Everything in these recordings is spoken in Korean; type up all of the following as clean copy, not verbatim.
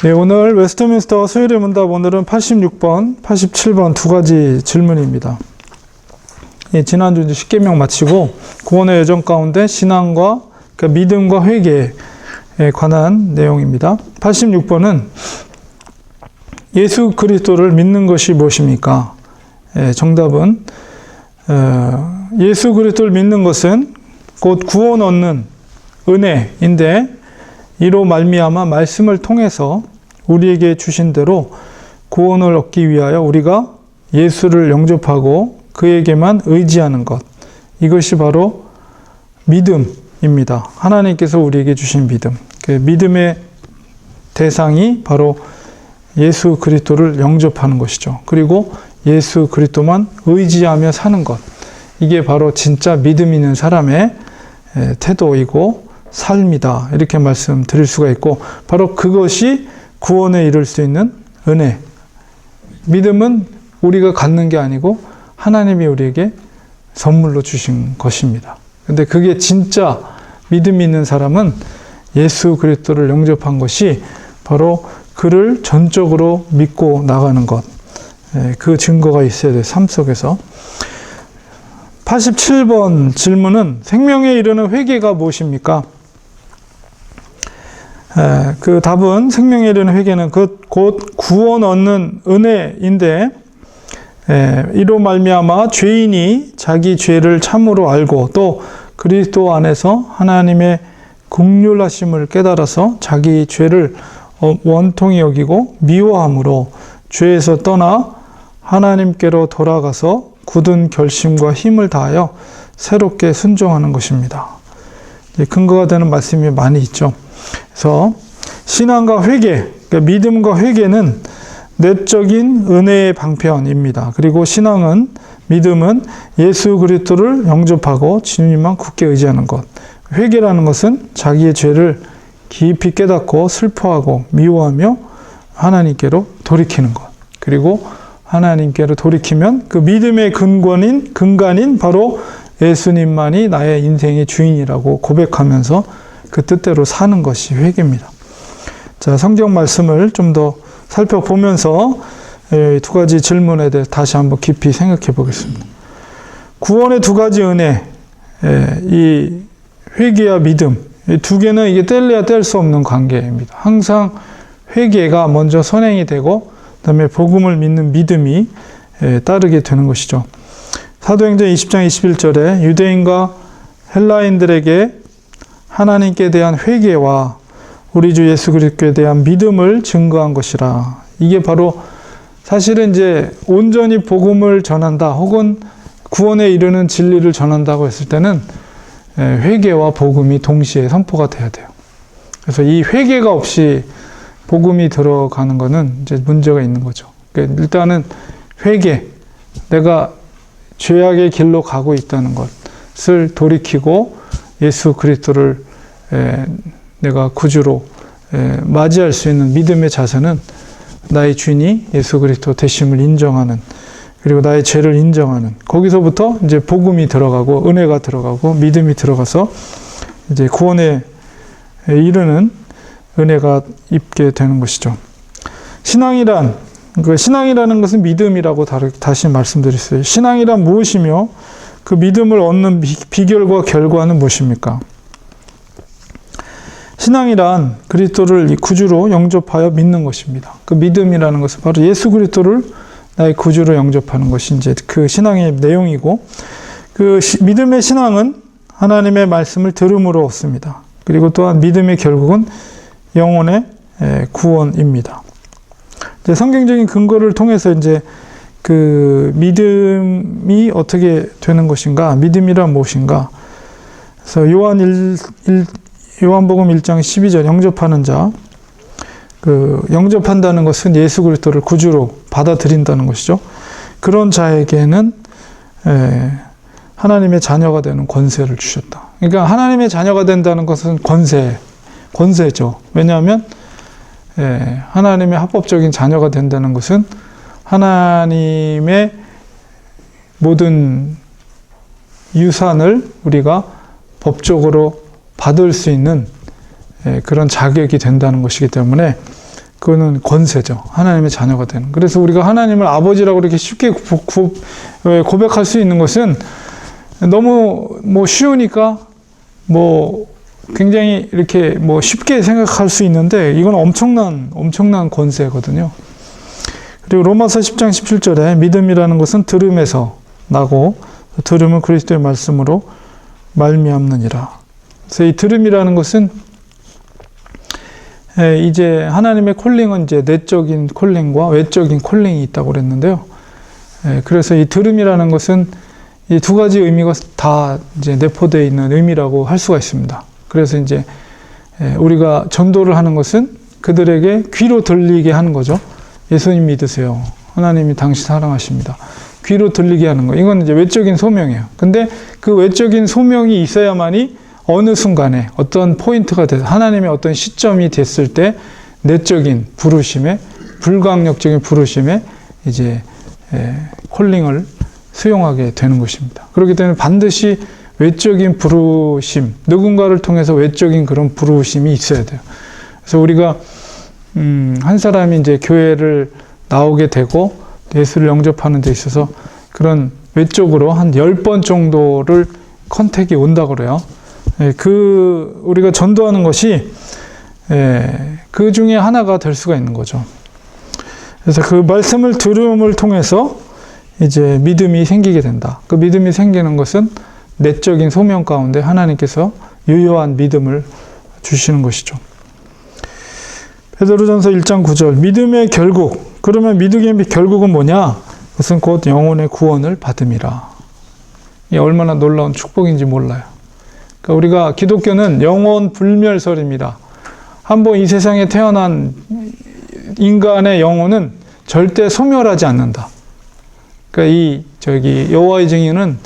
네, 오늘 웨스트민스터 수요일의 문답, 오늘은 86번, 87번 두 가지 질문입니다. 예, 지난주 이제 10계명 마치고 구원의 여정 가운데 신앙과 그러니까 믿음과 회개에 관한 내용입니다. 86번은 예수 그리스도를 믿는 것이 무엇입니까? 예, 정답은 예수 그리스도를 믿는 것은 곧 구원 얻는 은혜인데, 이로 말미암아 말씀을 통해서 우리에게 주신 대로 구원을 얻기 위하여 우리가 예수를 영접하고 그에게만 의지하는 것, 이것이 바로 믿음입니다. 하나님께서 우리에게 주신 믿음. 그 믿음의 대상이 바로 예수 그리스도를 영접하는 것이죠. 그리고 예수 그리스도만 의지하며 사는 것, 이게 바로 진짜 믿음 있는 사람의 태도이고 삶이다, 이렇게 말씀드릴 수가 있고, 바로 그것이 구원에 이를 수 있는 은혜. 믿음은 우리가 갖는 게 아니고 하나님이 우리에게 선물로 주신 것입니다. 근데 그게 진짜 믿음 있는 사람은 예수 그리스도를 영접한 것이 바로 그를 전적으로 믿고 나가는 것, 그 증거가 있어야 돼요, 삶 속에서. 87번 질문은 생명에 이르는 회개가 무엇입니까? 그 답은 생명에 이르는 회개는 곧 구원 얻는 은혜인데, 이로 말미암아 죄인이 자기 죄를 참으로 알고 또 그리스도 안에서 하나님의 긍휼하심을 깨달아서 자기 죄를 원통히 여기고 미워함으로 죄에서 떠나 하나님께로 돌아가서 굳은 결심과 힘을 다하여 새롭게 순종하는 것입니다. 근거가 되는 말씀이 많이 있죠. 그래서 신앙과 회개, 그러니까 믿음과 회개는 내적인 은혜의 방편입니다. 그리고 신앙은, 믿음은 예수 그리스도를 영접하고 주님만 굳게 의지하는 것. 회개라는 것은 자기의 죄를 깊이 깨닫고 슬퍼하고 미워하며 하나님께로 돌이키는 것. 그리고 하나님께로 돌이키면 그 믿음의 근간인 바로 예수님만이 나의 인생의 주인이라고 고백하면서 그 뜻대로 사는 것이 회개입니다. 자, 성경 말씀을 좀 더 살펴보면서 두 가지 질문에 대해 다시 한번 깊이 생각해 보겠습니다. 구원의 두 가지 은혜, 이 회개와 믿음, 이 두 개는 이게 뗄래야 뗄 수 없는 관계입니다. 항상 회개가 먼저 선행이 되고 그다음에 복음을 믿는 믿음이 따르게 되는 것이죠. 사도행전 20장 21절에 유대인과 헬라인들에게 하나님께 대한 회개와 우리 주 예수 그리스도에 대한 믿음을 증거한 것이라. 이게 바로 사실은 이제 온전히 복음을 전한다, 혹은 구원에 이르는 진리를 전한다고 했을 때는 회개와 복음이 동시에 선포가 돼야 돼요. 그래서 이 회개가 없이 복음이 들어가는 거는 이제 문제가 있는 거죠. 그러니까 일단은 회개, 내가 죄악의 길로 가고 있다는 것을 돌이키고 예수 그리스도를 내가 구주로 맞이할 수 있는 믿음의 자세는 나의 주인이 예수 그리스도 되심을 인정하는, 그리고 나의 죄를 인정하는, 거기서부터 이제 복음이 들어가고 은혜가 들어가고 믿음이 들어가서 이제 구원에 이르는 은혜가 입게 되는 것이죠. 신앙이라는 것은 믿음이라고 다시 말씀드렸어요. 신앙이란 무엇이며 그 믿음을 얻는 비결과 결과는 무엇입니까? 신앙이란 그리스도를 구주로 영접하여 믿는 것입니다. 그 믿음이라는 것은 바로 예수 그리스도를 나의 구주로 영접하는 것이 이제 그 신앙의 내용이고, 그 믿음의 신앙은 하나님의 말씀을 들음으로 얻습니다. 그리고 또한 믿음의 결국은 영혼의 구원입니다. 이제 성경적인 근거를 통해서 이제 그 믿음이 어떻게 되는 것인가, 믿음이란 무엇인가. 그래서 요한복음 1장 12절 영접하는 자, 그 영접한다는 것은 예수 그리스도를 구주로 받아들인다는 것이죠. 그런 자에게는 하나님의 자녀가 되는 권세를 주셨다. 그러니까 하나님의 자녀가 된다는 것은 권세죠. 왜냐하면 하나님의 합법적인 자녀가 된다는 것은 하나님의 모든 유산을 우리가 법적으로 받을 수 있는 그런 자격이 된다는 것이기 때문에 그거는 권세죠. 하나님의 자녀가 되는. 그래서 우리가 하나님을 아버지라고 이렇게 쉽게 고백할 수 있는 것은 너무 뭐 쉬우니까 뭐 굉장히 이렇게 뭐 쉽게 생각할 수 있는데 이건 엄청난 권세거든요. 그리고 로마서 10장 17절에 믿음이라는 것은 들음에서 나고 들음은 그리스도의 말씀으로 말미암느니라. 그래서 이 들음이라는 것은 이제 하나님의 콜링은 이제 내적인 콜링과 외적인 콜링이 있다고 그랬는데요. 그래서 이 들음이라는 것은 이 두 가지 의미가 다 이제 내포되어 있는 의미라고 할 수가 있습니다. 그래서 이제 우리가 전도를 하는 것은 그들에게 귀로 들리게 하는 거죠. 예수님 믿으세요. 하나님이 당신 사랑하십니다. 귀로 들리게 하는 거. 이건 이제 외적인 소명이에요. 근데 그 외적인 소명이 있어야만이 어느 순간에 어떤 포인트가 돼서 하나님의 어떤 시점이 됐을 때 내적인 부르심에, 불강력적인 부르심에 이제 콜링을 수용하게 되는 것입니다. 그렇기 때문에 반드시 외적인 부르심, 누군가를 통해서 외적인 그런 부르심이 있어야 돼요. 그래서 우리가 한 사람이 이제 교회를 나오게 되고 예수를 영접하는 데 있어서 그런 외적으로 한 10번 정도를 컨택이 온다고 그래요. 우리가 전도하는 것이 그 중에 하나가 될 수가 있는 거죠. 그래서 그 말씀을 들음을 통해서 이제 믿음이 생기게 된다. 그 믿음이 생기는 것은 내적인 소명 가운데 하나님께서 유효한 믿음을 주시는 것이죠. 베드로전서 1장 9절 믿음의 결국, 그러면 믿음의 결국은 뭐냐? 그것은 곧 영혼의 구원을 받음이라. 이게 얼마나 놀라운 축복인지 몰라요. 그러니까 우리가 기독교는 영혼 불멸설입니다. 한번 이 세상에 태어난 인간의 영혼은 절대 소멸하지 않는다. 그러니까 여호와의 증인은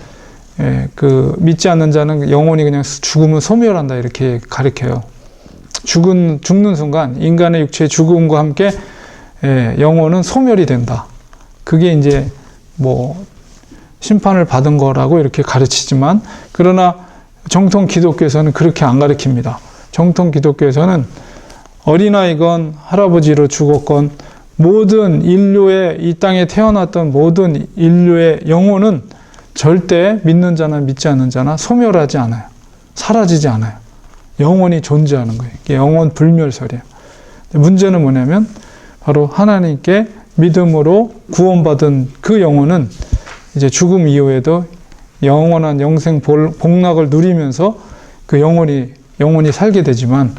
믿지 않는 자는 영혼이 그냥 죽으면 소멸한다 이렇게 가르쳐요. 죽는 순간 인간의 육체의 죽음과 함께 영혼은 소멸이 된다. 그게 이제 뭐 심판을 받은 거라고 이렇게 가르치지만, 그러나 정통 기독교에서는 그렇게 안 가르칩니다. 정통 기독교에서는 어린아이건 할아버지로 죽었건 모든 인류의 이 땅에 태어났던 모든 인류의 영혼은 절대 믿는 자나 믿지 않는 자나 소멸하지 않아요. 사라지지 않아요. 영원히 존재하는 거예요. 이게 영원 불멸설이에요. 문제는 뭐냐면 바로 하나님께 믿음으로 구원받은 그 영혼은 이제 죽음 이후에도 영원한 영생 복락을 누리면서 그 영혼이 살게 되지만,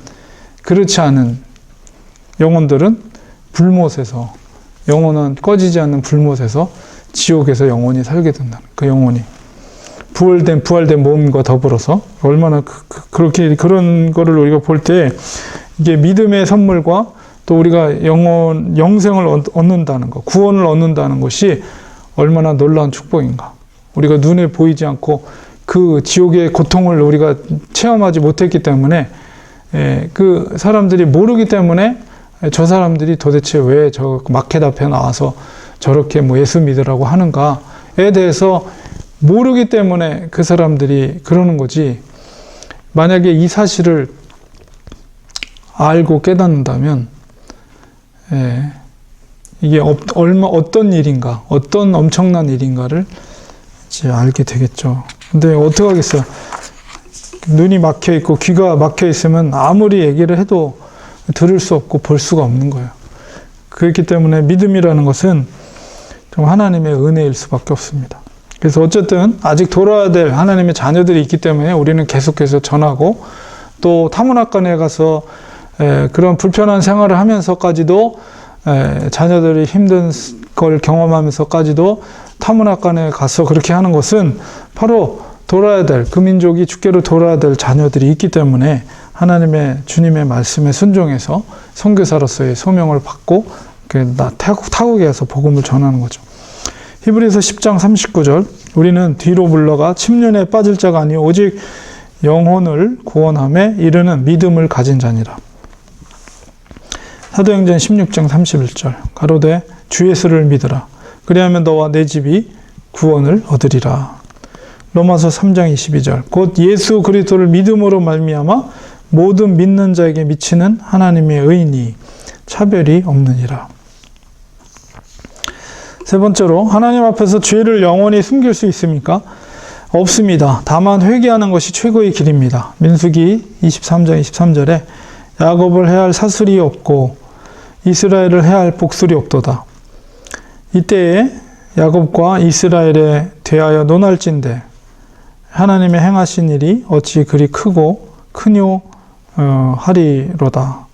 그렇지 않은 영혼들은 불못에서, 영원한 꺼지지 않는 불못에서 지옥에서 영원히 살게 된다는, 그 영혼이 부활된 몸과 더불어서 얼마나 그렇게 그런 거를 우리가 볼 때 이게 믿음의 선물과 또 우리가 영생을 얻는다는 것, 구원을 얻는다는 것이 얼마나 놀라운 축복인가. 우리가 눈에 보이지 않고 그 지옥의 고통을 우리가 체험하지 못했기 때문에 그 사람들이 모르기 때문에 저 사람들이 도대체 왜 저 마켓 앞에 나와서 저렇게 뭐 예수 믿으라고 하는가에 대해서 모르기 때문에 그 사람들이 그러는 거지, 만약에 이 사실을 알고 깨닫는다면 이게 어떤 일인가, 어떤 엄청난 일인가를 이제 알게 되겠죠. 근데 어떻게 하겠어요? 눈이 막혀 있고 귀가 막혀 있으면 아무리 얘기를 해도 들을 수 없고 볼 수가 없는 거예요. 그렇기 때문에 믿음이라는 것은 좀 하나님의 은혜일 수밖에 없습니다. 그래서 어쨌든 아직 돌아야 될 하나님의 자녀들이 있기 때문에 우리는 계속해서 전하고, 또 타문학관에 가서 그런 불편한 생활을 하면서까지도 자녀들이 힘든 걸 경험하면서까지도 타문학관에 가서 그렇게 하는 것은 바로 돌아야 될, 그 민족이 주께로 돌아야 될 자녀들이 있기 때문에 하나님의 주님의 말씀에 순종해서 선교사로서의 소명을 받고 타국에 가서 복음을 전하는 거죠. 히브리서 10장 39절 우리는 뒤로 물러가 침륜에 빠질 자가 아니요 오직 영혼을 구원함에 이르는 믿음을 가진 자니라. 사도행전 16장 31절 가로되 주 예수를 믿으라. 그리하면 너와 내 집이 구원을 얻으리라. 로마서 3장 22절 곧 예수 그리스도를 믿음으로 말미암아 모든 믿는 자에게 미치는 하나님의 의인이 차별이 없느니라. 세 번째로, 하나님 앞에서 죄를 영원히 숨길 수 있습니까? 없습니다. 다만 회개하는 것이 최고의 길입니다. 민수기 23장 23절에 야곱을 해할 사슬이 없고 이스라엘을 해할 복술이 없도다. 이때에 야곱과 이스라엘에 대하여 논할진대 하나님의 행하신 일이 어찌 그리 크고 크뇨 하리로다.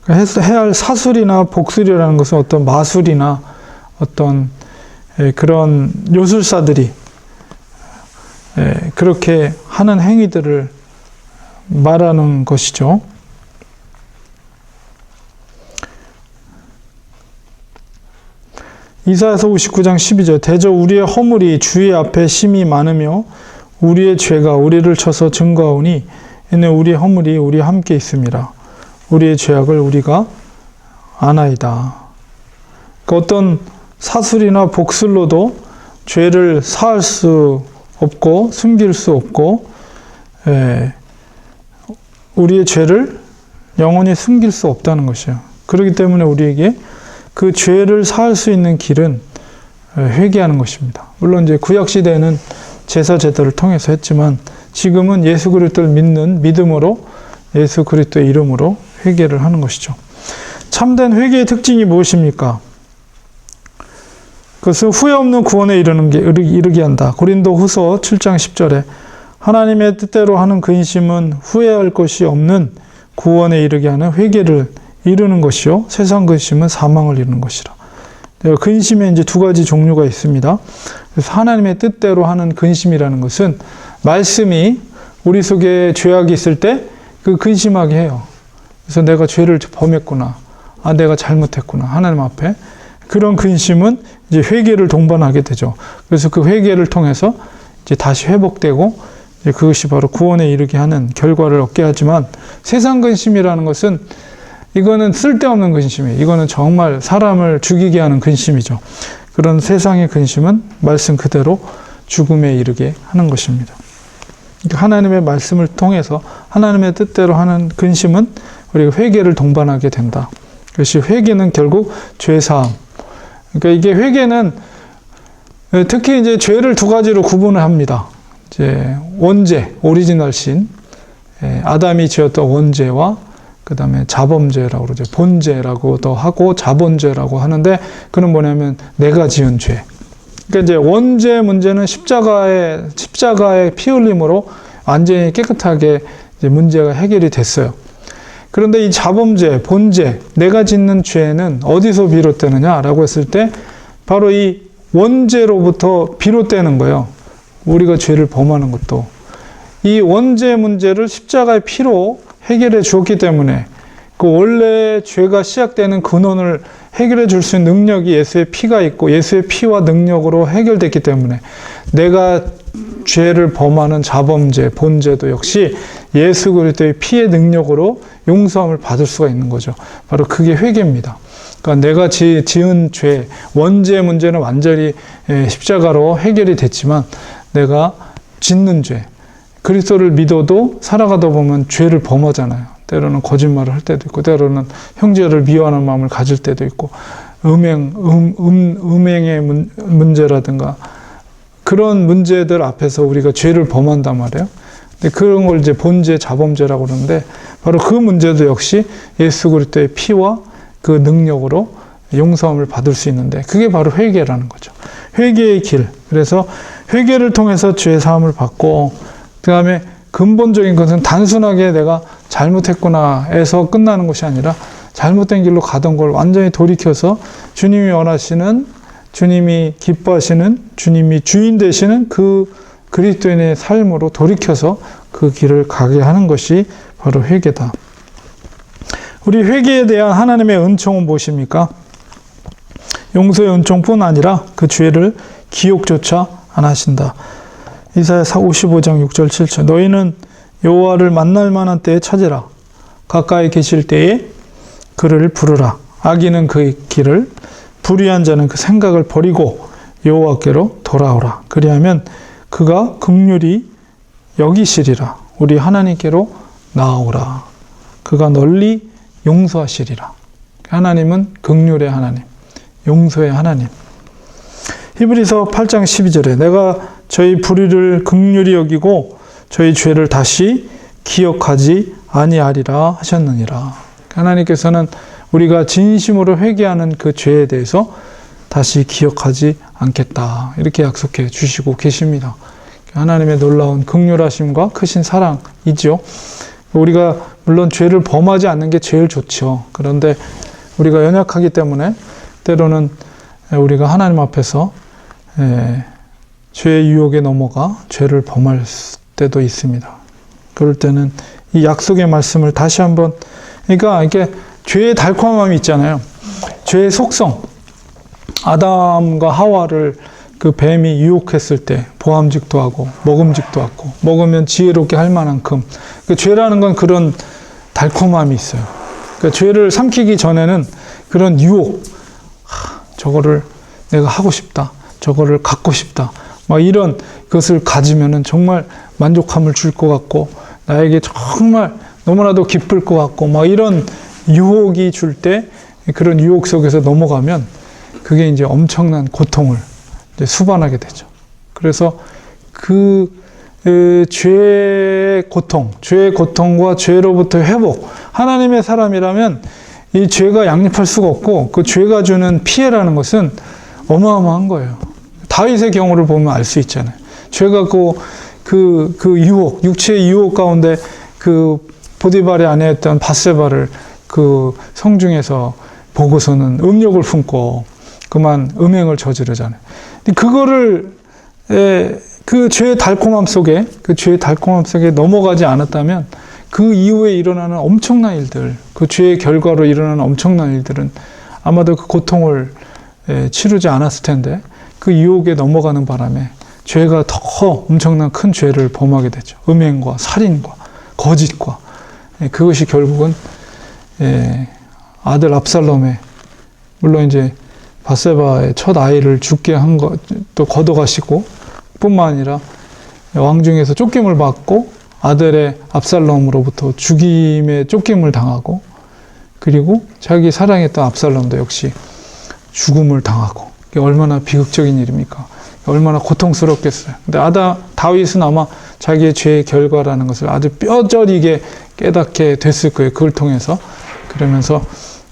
해야 할 사술이나 복술이라는 것은 어떤 마술이나 어떤 그런 요술사들이 그렇게 하는 행위들을 말하는 것이죠. 이사야서 59장 12절 대저 우리의 허물이 주의 앞에 심히 많으며 우리의 죄가 우리를 쳐서 증거하오니 이는 우리의 허물이 우리와 함께 있음이라. 우리의 죄악을 우리가 아나이다. 그러니까 어떤 사술이나 복술로도 죄를 사할 수 없고 숨길 수 없고 우리의 죄를 영원히 숨길 수 없다는 것이에요. 그렇기 때문에 우리에게 그 죄를 사할 수 있는 길은 회개하는 것입니다. 물론 이제 구약 시대에는 제사 제도를 통해서 했지만 지금은 예수 그리스도를 믿는 믿음으로 예수 그리스도의 이름으로 회개를 하는 것이죠. 참된 회개의 특징이 무엇입니까? 그것은 후회 없는 구원에 이르게 한다. 고린도후서 7장 10절에 하나님의 뜻대로 하는 근심은 후회할 것이 없는 구원에 이르게 하는 회개를 이루는 것이요 세상 근심은 사망을 이루는 것이라. 근심에 이제 두 가지 종류가 있습니다. 그래서 하나님의 뜻대로 하는 근심이라는 것은 말씀이 우리 속에 죄악이 있을 때 그 근심하게 해요. 그래서 내가 죄를 범했구나. 내가 잘못했구나. 하나님 앞에. 그런 근심은 이제 회개를 동반하게 되죠. 그래서 그 회개를 통해서 이제 다시 회복되고 이제 그것이 바로 구원에 이르게 하는 결과를 얻게 하지만 세상 근심이라는 것은 이거는 쓸데없는 근심이에요. 이거는 정말 사람을 죽이게 하는 근심이죠. 그런 세상의 근심은 말씀 그대로 죽음에 이르게 하는 것입니다. 그러니까 하나님의 말씀을 통해서 하나님의 뜻대로 하는 근심은 우리가 회개를 동반하게 된다. 그것이 회개는 결국 죄사함. 그러니까 이게 회개는 특히 이제 죄를 두 가지로 구분을 합니다. 이제 원죄, 오리지널 신, 아담이 지었던 원죄와 그 다음에 자범죄라고 그러죠. 본죄라고도 하고 자본죄라고 하는데 그건 뭐냐면 내가 지은 죄. 그러니까 이제 원죄 문제는 십자가의 피 흘림으로 완전히 깨끗하게 이제 문제가 해결이 됐어요. 그런데 이 자범죄, 본죄, 내가 짓는 죄는 어디서 비롯되느냐라고 했을 때 바로 이 원죄로부터 비롯되는 거예요. 우리가 죄를 범하는 것도. 이 원죄 문제를 십자가의 피로 해결해 주었기 때문에 그 원래 죄가 시작되는 근원을 해결해 줄 수 있는 능력이 예수의 피가 있고 예수의 피와 능력으로 해결됐기 때문에 내가 죄를 범하는 자범죄, 본죄도 역시 예수 그리스도의 피의 능력으로 용서함을 받을 수가 있는 거죠. 바로 그게 회개입니다. 그러니까 내가 지은 죄, 원죄 문제는 완전히 십자가로 해결이 됐지만 내가 짓는 죄, 그리스도를 믿어도 살아가다 보면 죄를 범하잖아요. 때로는 거짓말을 할 때도 있고, 때로는 형제를 미워하는 마음을 가질 때도 있고, 음행의 문제라든가 그런 문제들 앞에서 우리가 죄를 범한단 말이에요. 근데 그런 걸 이제 본죄, 자범죄라고 그러는데 바로 그 문제도 역시 예수 그리스도의 피와 그 능력으로 용서함을 받을 수 있는데 그게 바로 회개라는 거죠. 회개의 길. 그래서 회개를 통해서 죄 사함을 받고 그 다음에 근본적인 것은 단순하게 내가 잘못했구나 해서 끝나는 것이 아니라 잘못된 길로 가던 걸 완전히 돌이켜서 주님이 원하시는, 주님이 기뻐하시는, 주님이 주인 되시는 그 그리스도인의 삶으로 돌이켜서 그 길을 가게 하는 것이 바로 회개다. 우리 회개에 대한 하나님의 은총은 무엇입니까? 용서의 은총뿐 아니라 그 죄를 기억조차 안 하신다. 이사야 55장 6절 7절 너희는 여호와를 만날 만한 때에 찾으라. 가까이 계실 때에 그를 부르라. 악인은 그 길을, 불의한 자는 그 생각을 버리고 여호와께로 돌아오라. 그리하면 그가 긍휼히 여기시리라. 우리 하나님께로 나아오라. 그가 널리 용서하시리라. 하나님은 긍휼의 하나님, 용서의 하나님. 히브리서 8장 12절에 내가 저희 불의를 긍휼히 여기고 저희 죄를 다시 기억하지 아니하리라 하셨느니라. 하나님께서는 우리가 진심으로 회개하는 그 죄에 대해서 다시 기억하지 않겠다, 이렇게 약속해 주시고 계십니다. 하나님의 놀라운 긍휼하심과 크신 사랑이죠. 우리가 물론 죄를 범하지 않는 게 제일 좋죠. 그런데 우리가 연약하기 때문에 때로는 우리가 하나님 앞에서 죄의 유혹에 넘어가 죄를 범할 때도 있습니다. 그럴 때는 이 약속의 말씀을 다시 한번, 그러니까 이게 죄의 달콤함이 있잖아요. 죄의 속성. 아담과 하와를 그 뱀이 유혹했을 때 보암직도 하고 먹음직도 하고 먹으면 지혜롭게 할 만한큼, 그 죄라는 건 그런 달콤함이 있어요. 그러니까 죄를 삼키기 전에는 그런 유혹, 저거를 내가 하고 싶다, 저거를 갖고 싶다, 막 이런 것을 가지면은 정말 만족함을 줄 것 같고 나에게 정말 너무나도 기쁠 것 같고 막 이런 유혹이 줄 때, 그런 유혹 속에서 넘어가면 그게 이제 엄청난 고통을 이제 수반하게 되죠. 그래서 죄의 고통과 죄로부터 회복, 하나님의 사람이라면 이 죄가 양립할 수가 없고 그 죄가 주는 피해라는 것은 어마어마한 거예요. 다윗의 경우를 보면 알 수 있잖아요. 죄가 그 유혹, 육체의 유혹 가운데 그 보디발의 아내였던 밧세바를 그 성중에서 보고서는 음욕을 품고 그만 음행을 저지르잖아요. 그거를 그 죄의 달콤함 속에 넘어가지 않았다면 그 이후에 일어나는 엄청난 일들, 그 죄의 결과로 일어나는 엄청난 일들은 아마도 그 고통을 치르지 않았을 텐데, 그 유혹에 넘어가는 바람에 죄가 더 엄청난 큰 죄를 범하게 되죠. 음행과 살인과 거짓과. 그것이 결국은 아들 압살롬의, 물론 이제 밧세바의 첫 아이를 죽게 한 것 또 걷어가시고, 뿐만 아니라 왕중에서 쫓김을 받고 아들의 압살롬으로부터 죽임의 쫓김을 당하고, 그리고 자기 사랑했던 압살롬도 역시 죽음을 당하고. 이게 얼마나 비극적인 일입니까? 얼마나 고통스럽겠어요. 근데 다윗은 아마 자기의 죄의 결과라는 것을 아주 뼈저리게 깨닫게 됐을 거예요. 그걸 통해서. 그러면서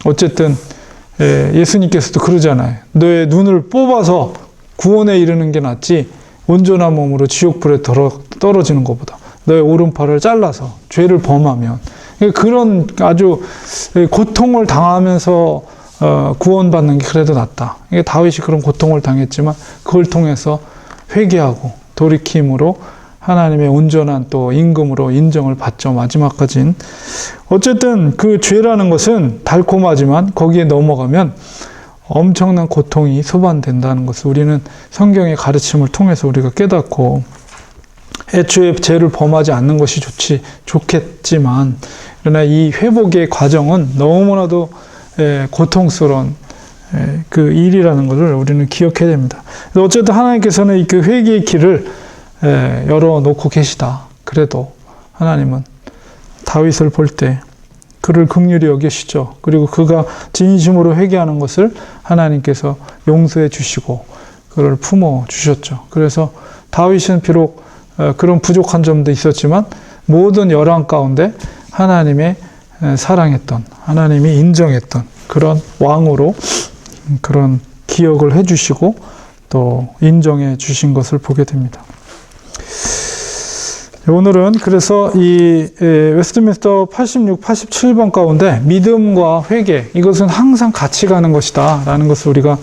어쨌든 예수님께서도 그러잖아요. 너의 눈을 뽑아서 구원에 이르는 게 낫지 온전한 몸으로 지옥불에 떨어지는 것보다 너의 오른팔을 잘라서 죄를 범하면, 그런 아주 고통을 당하면서 구원받는 게 그래도 낫다. 이게 다윗이 그런 고통을 당했지만 그걸 통해서 회개하고 돌이킴으로 하나님의 온전한 또 임금으로 인정을 받죠. 마지막까지는. 어쨌든 그 죄라는 것은 달콤하지만 거기에 넘어가면 엄청난 고통이 소반된다는 것을 우리는 성경의 가르침을 통해서 우리가 깨닫고, 애초에 죄를 범하지 않는 것이 좋겠지만, 그러나 이 회복의 과정은 너무나도 고통스러운 그 일이라는 것을 우리는 기억해야 됩니다. 어쨌든 하나님께서는 그 회개의 길을 열어놓고 계시다. 그래도 하나님은 다윗을 볼 때 그를 긍휼히 여기시죠. 그리고 그가 진심으로 회개하는 것을 하나님께서 용서해 주시고 그를 품어 주셨죠. 그래서 다윗은 비록 그런 부족한 점도 있었지만 모든 열왕 가운데 하나님의 사랑했던, 하나님이 인정했던 그런 왕으로 그런 기억을 해주시고 또 인정해 주신 것을 보게 됩니다. 오늘은 그래서 이 웨스트민스터 86, 87번 가운데 믿음과 회개, 이것은 항상 같이 가는 것이다 라는 것을 우리가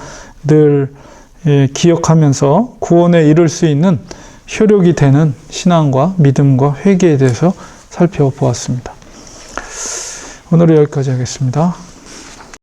늘 기억하면서 구원에 이를 수 있는 효력이 되는 신앙과 믿음과 회개에 대해서 살펴보았습니다. 오늘은 여기까지 하겠습니다.